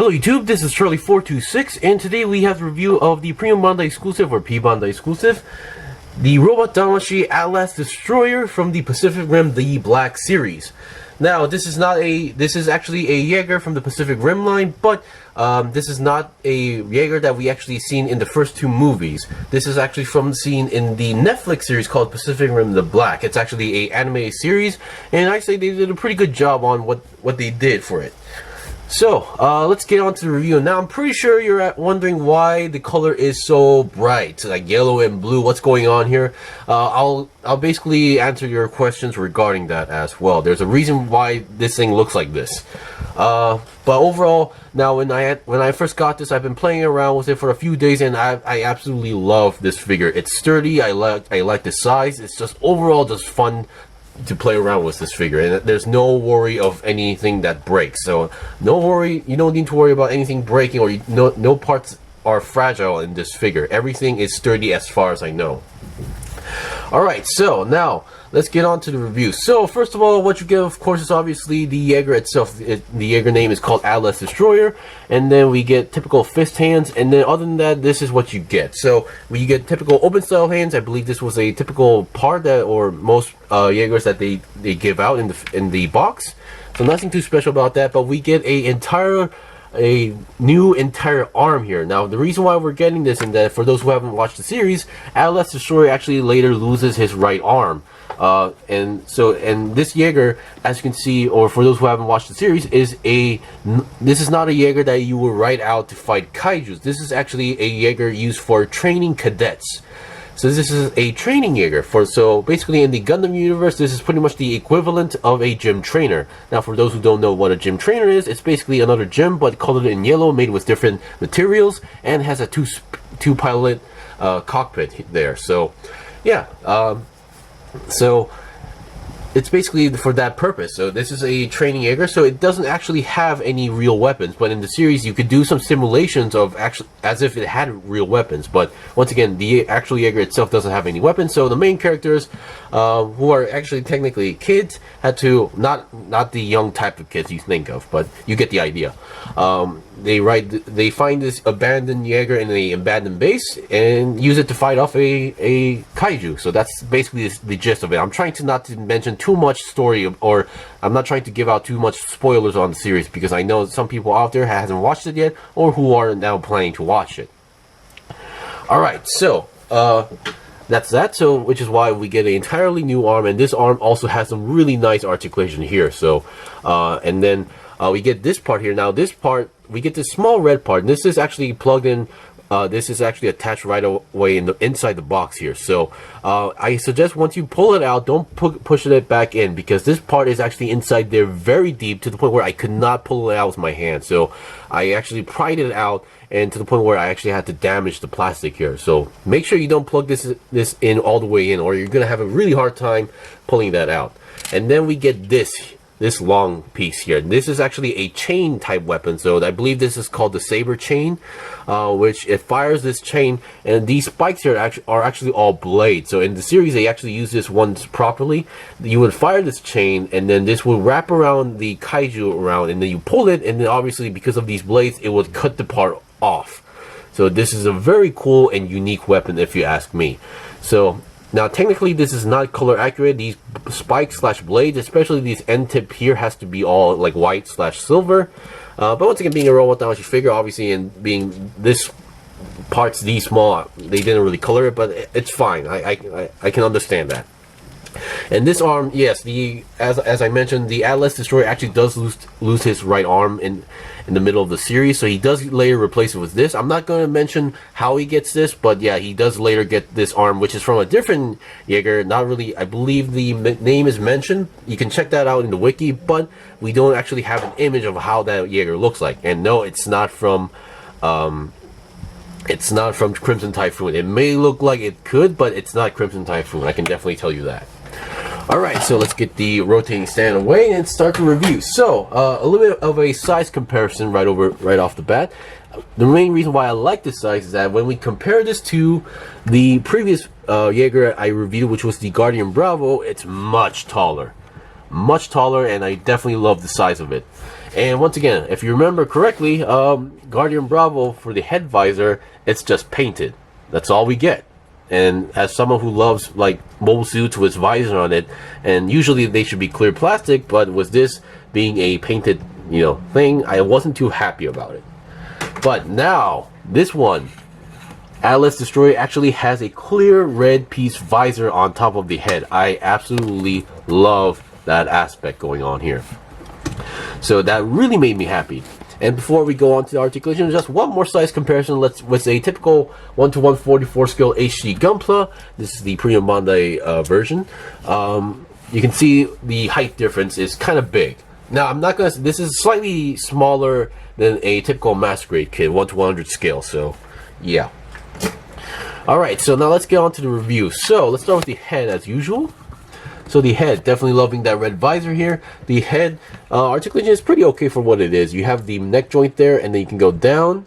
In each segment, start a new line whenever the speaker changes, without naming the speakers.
Hello YouTube, this is Charlie426, and today we have the review of the Premium Bandai exclusive, or P-Bandai exclusive, the Robot Damashii Atlas Destroyer from the Pacific Rim The Black series. Now, this is actually a Jaeger from the Pacific Rim line, but this is not a Jaeger that we actually seen in the first two movies. This is actually seen in the Netflix series called Pacific Rim The Black. It's actually a anime series, and I say they did a pretty good job on what they did for it. So, let's get on to the review. Now, I'm pretty sure you're wondering why the color is so bright, like yellow and blue. What's going on here? I'll basically answer your questions regarding that as well. There's a reason why this thing looks like this. But overall, now when I first got this, I've been playing around with it for a few days, and I absolutely love this figure. It's sturdy. I like the size. It's just overall just fun to play around with this figure, and there's no worry of anything that breaks. So no worry, you don't need to worry about anything breaking, or no parts are fragile in this figure. Everything is sturdy as far as I know. Alright, so now let's get on to the review. So first of all, what you get, of course, is obviously the Jaeger itself. The Jaeger name is called Atlas Destroyer, and then we get typical fist hands, and then other than that, this is what you get. So you get typical open style hands. I believe this was a typical part that, or most Jaegers that they give out in the box. So nothing too special about that, but we get a new entire arm here. Now, the reason why we're getting this, and that for those who haven't watched the series, Atlas Destroyer actually later loses his right arm. And this Jaeger, as you can see, or for those who haven't watched the series, this is not a Jaeger that you will write out to fight Kaijus. This is actually a Jaeger used for training cadets. So this is a training Jaeger. So basically in the Gundam universe, this is pretty much the equivalent of a gym trainer. Now, for those who don't know what a gym trainer is, it's basically another gym, but colored in yellow, made with different materials, and has a two pilot cockpit there. So yeah, so it's basically for that purpose. So this is a training Jaeger, so it doesn't actually have any real weapons, but in the series you could do some simulations of actually as if it had real weapons. But once again, the actual Jaeger itself doesn't have any weapons. So the main characters, who are actually technically kids, had to not the young type of kids you think of, but you get the idea. They find this abandoned Jaeger in an abandoned base and use it to fight off a Kaiju. So that's basically the gist of it. I'm trying to not to mention too much story, or I'm not trying to give out too much spoilers on the series, because I know some people out there hasn't watched it yet, or who are now planning to watch it. Alright, so that's that. So which is why we get an entirely new arm, and this arm also has some really nice articulation here. So and then we get this part here. Now this part, we get this small red part, and this is actually plugged in. This is actually attached right away inside the box here. So I suggest once you pull it out, don't push it back in, because this part is actually inside there very deep, to the point where I could not pull it out with my hand. So I actually pried it out, and to the point where I actually had to damage the plastic here. So make sure you don't plug this in all the way in, or you're gonna have a really hard time pulling that out. And then we get this long piece here. This is actually a chain type weapon. So I believe this is called the Saber Chain, which it fires this chain, and these spikes here are actually all blades. So in the series, they actually use this one properly. You would fire this chain, and then this would wrap around the Kaiju around, and then you pull it, and then obviously because of these blades, it would cut the part off. So this is a very cool and unique weapon, if you ask me. So now, technically, this is not color accurate. These spikes / blades, especially these end tip here, has to be all like white / silver. But once again, being a Robot Damashii figure, obviously, and being this part's this small, they didn't really color it, but it's fine. I can understand that. And this arm, yes, as I mentioned, the Atlas Destroyer actually does lose his right arm in the middle of the series, so he does later replace it with this. I'm not going to mention how he gets this, but yeah, he does later get this arm, which is from a different Jaeger. Not really, I believe the name is mentioned. You can check that out in the wiki, but we don't actually have an image of how that Jaeger looks like. And no, it's not from Crimson Typhoon. It may look like it could, but it's not Crimson Typhoon. I can definitely tell you that. Alright, so let's get the rotating stand away and start the review. So, a little bit of a size comparison right off the bat. The main reason why I like this size is that when we compare this to the previous Jaeger I reviewed, which was the Guardian Bravo, it's much taller, and I definitely love the size of it. And once again, if you remember correctly, Guardian Bravo for the head visor, it's just painted. That's all we get. And as someone who loves like mobile suits with visor on it, and usually they should be clear plastic, but with this being a painted, thing, I wasn't too happy about it. But now this one, Atlas Destroyer, actually has a clear red piece visor on top of the head. I absolutely love that aspect going on here. So that really made me happy. And before we go on to the articulation, just one more size comparison. With a typical 1:144 scale HD Gunpla. This is the Premium Bandai version. You can see the height difference is kind of big. Now I'm not gonna. This is slightly smaller than a typical master grade kit, 1:100 scale. So, yeah. All right. So now let's get on to the review. So let's start with the head as usual. So the head, definitely loving that red visor here. The head articulation is pretty okay for what it is. You have the neck joint there, and then you can go down,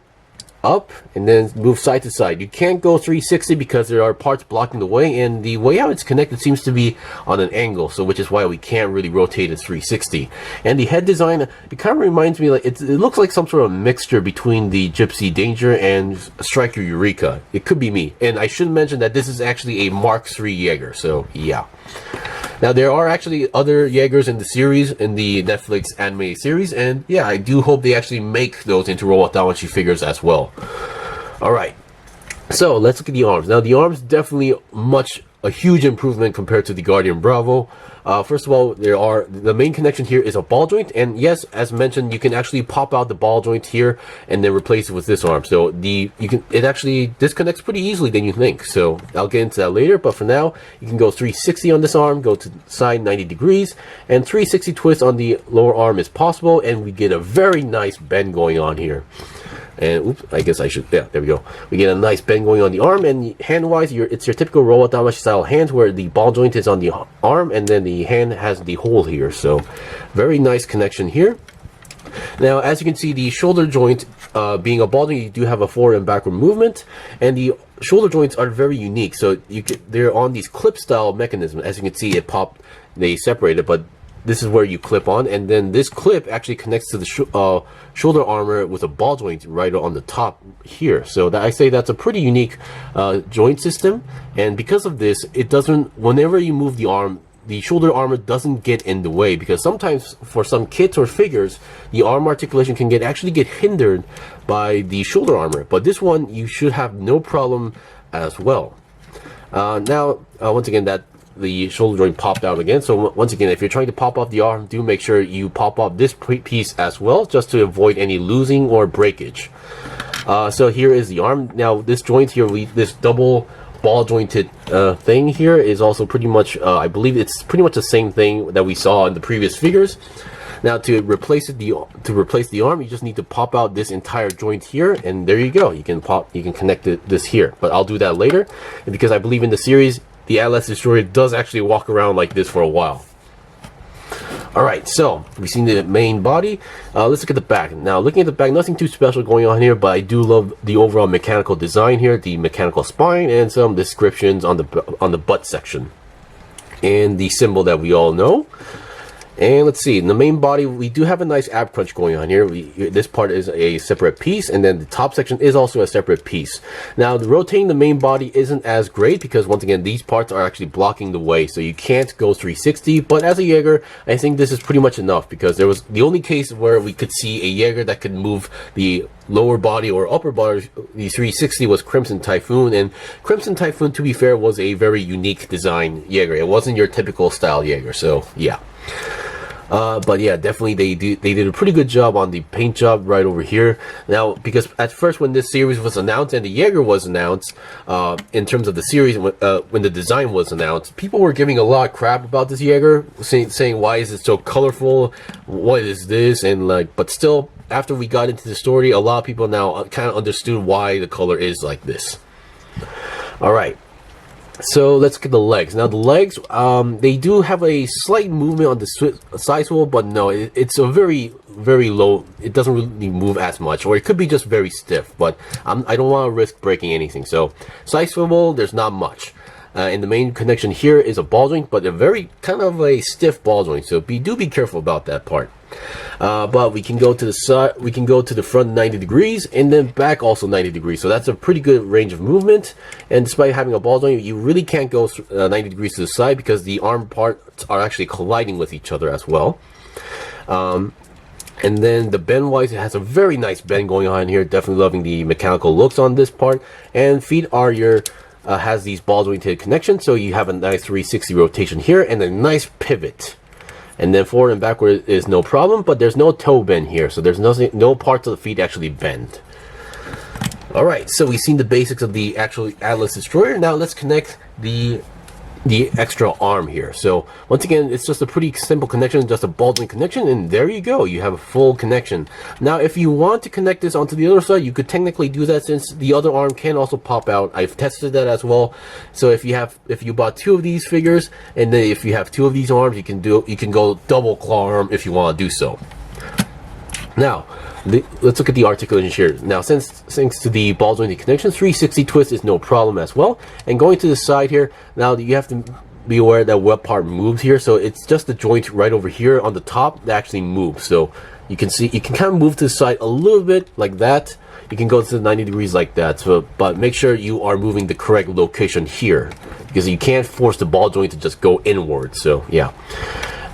up, and then move side to side. You can't go 360 because there are parts blocking the way, and the way how it's connected seems to be on an angle, so which is why we can't really rotate it 360. And the head design, it kind of reminds me, like it looks like some sort of mixture between the Gypsy Danger and Striker Eureka. It could be me. And I should mention that this is actually a Mark III Jaeger, so yeah. Now there are actually other Jaegers in the series, in the Netflix anime series, and yeah, I do hope they actually make those into Robot Damashii figures as well. Alright, so let's look at the arms. Now the arms definitely a huge improvement compared to the Guardian Bravo. First of all, the main connection here is a ball joint, and yes, as mentioned, you can actually pop out the ball joint here and then replace it with this arm. So it actually disconnects pretty easily than you think. So I'll get into that later, but for now, you can go 360 on this arm, go to the side 90 degrees, and 360 twist on the lower arm is possible, and we get a very nice bend going on here. And oops, I guess I should, yeah, there we go. We get a nice bend going on the arm, and hand-wise, it's your typical Robot Damashii style hands where the ball joint is on the arm, and then the hand has the hole here. So, very nice connection here. Now, as you can see, the shoulder joint, being a ball joint, you do have a forward and backward movement, and the shoulder joints are very unique. So, they're on these clip-style mechanisms. As you can see, they separate it, but this is where you clip on, and then this clip actually connects to the shoulder armor with a ball joint right on the top here. So I say that's a pretty unique joint system, and because of this, it doesn't, whenever you move the arm, the shoulder armor doesn't get in the way, because sometimes for some kits or figures, the arm articulation can actually get hindered by the shoulder armor, but this one you should have no problem as well. Once again, the shoulder joint popped out again. So once again, if you're trying to pop off the arm, do make sure you pop off this piece as well, just to avoid any losing or breakage. So here is the arm. Now this joint here, this double ball jointed thing here is also pretty much, I believe it's pretty much the same thing that we saw in the previous figures. Now to replace the arm, you just need to pop out this entire joint here, and there you go. You can connect this here, but I'll do that later, because I believe in the series, the Atlas Destroyer does actually walk around like this for a while. Alright, so we've seen the main body. Let's look at the back. Now, looking at the back, nothing too special going on here, but I do love the overall mechanical design here, the mechanical spine, and some descriptions on the butt section, and the symbol that we all know. And let's see, in the main body, we do have a nice ab crunch going on here. This part is a separate piece, and then the top section is also a separate piece. Now, rotating the main body isn't as great because, once again, these parts are actually blocking the way, so you can't go 360. But as a Jaeger, I think this is pretty much enough, because there was the only case where we could see a Jaeger that could move the lower body or upper body, the 360, was Crimson Typhoon, and Crimson Typhoon, to be fair, was a very unique design Jaeger. It wasn't your typical style Jaeger, so yeah. But yeah, definitely they did a pretty good job on the paint job right over here. Now, because at first when this series was announced and the Jaeger was announced, in terms of the series, when the design was announced, people were giving a lot of crap about this Jaeger, saying why is it so colorful, what is this, and but still, after we got into the story, a lot of people now kind of understood why the color is like this. Alright. So let's get the legs. Now the legs, they do have a slight movement on the side swivel, but no, it's a very low. It doesn't really move as much, or it could be just very stiff. But I don't want to risk breaking anything. So side swivel, there's not much. And the main connection here is a ball joint, but a very kind of a stiff ball joint. So do be careful about that part. But we can go to the side, we can go to the front 90 degrees and then back also 90 degrees. So that's a pretty good range of movement. And despite having a ball joint, you really can't go 90 degrees to the side because the arm parts are actually colliding with each other as well. And then the bend wise, it has a very nice bend going on here. Definitely loving the mechanical looks on this part. And feet are your has these ball jointed connections, so you have a nice 360 rotation here and a nice pivot. And then forward and backward is no problem, but there's no toe bend here, so there's no parts of the feet actually bend. Alright, so we've seen the basics of the actual Atlas Destroyer. Now let's connect the extra arm here. So once again, it's just a pretty simple connection, just a ball joint connection, and there you go, you have a full connection. Now if you want to connect this onto the other side, you could technically do that, since the other arm can also pop out. I've tested that as well. So if you bought 2 of these figures, and then if you have 2 of these arms, you can go double claw arm if you want to do so. Now let's look at the articulation shears. Now thanks to the ball jointed connection, 360 twist is no problem as well. And going to the side here, now you have to be aware that what part moves here. So it's just the joint right over here on the top that actually moves. So you can see, you can kind of move to the side a little bit like that. You can go to the 90 degrees like that. So, but make sure you are moving the correct location here, because you can't force the ball joint to just go inward. So yeah.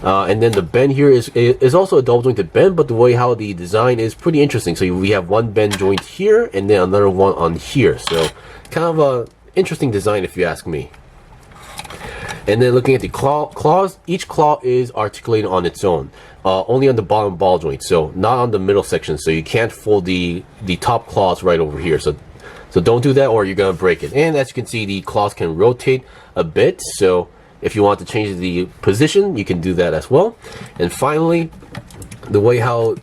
And then the bend here is also a double jointed bend, but the way how the design is pretty interesting. So we have one bend joint here and then another one on here. So kind of a interesting design if you ask me. And then looking at the claws, each claw is articulated on its own, only on the bottom ball joint, so not on the middle section. So you can't fold the top claws right over here. So don't do that or you're gonna break it. And as you can see, the claws can rotate a bit. So if you want to change the position, you can do that as well. And finally, the way how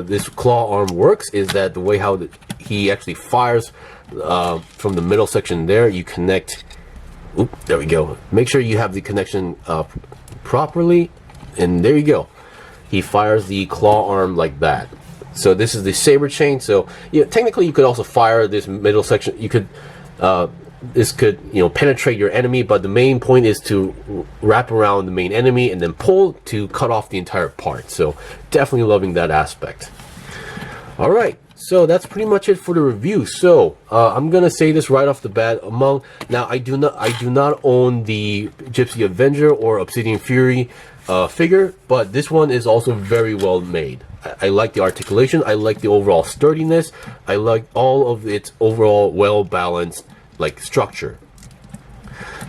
this claw arm works is that the way how he actually fires from the middle section there, you connect. Oop, there we go. Make sure you have the connection properly, and there you go. He fires the claw arm like that. So this is the Saber Chain. So technically, you could also fire this middle section. You could. This could, penetrate your enemy, but the main point is to wrap around the main enemy and then pull to cut off the entire part. So definitely loving that aspect. All right, so that's pretty much it for the review. So I'm gonna say this right off the bat. Now I do not own the Gypsy Avenger or Obsidian Fury figure, but this one is also very well made. I like the articulation. I like the overall sturdiness. I like all of its overall well balanced structure.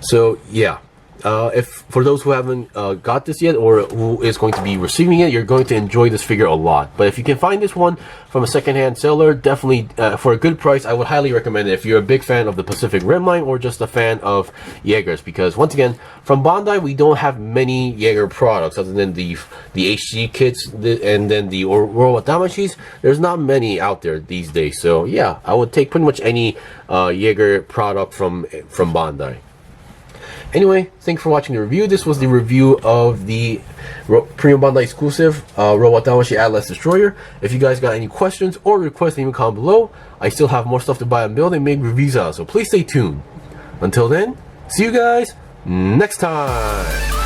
So yeah, if for those who haven't got this yet or who is going to be receiving it, you're going to enjoy this figure a lot. But if you can find this one from a secondhand seller, definitely for a good price, I would highly recommend it if you're a big fan of the Pacific Rim line or just a fan of Jaegers. Because once again, from Bandai, we don't have many Jaeger products other than the HG kits and then the Robot Damashis. There's not many out there these days. So yeah, I would take pretty much any Jaeger product from Bandai. Anyway, thanks for watching the review. This was the review of the Premium Bandai exclusive Robot Damashii Atlas Destroyer. If you guys got any questions or requests, leave a comment below. I still have more stuff to buy and build and make reviews out, so please stay tuned. Until then, see you guys next time.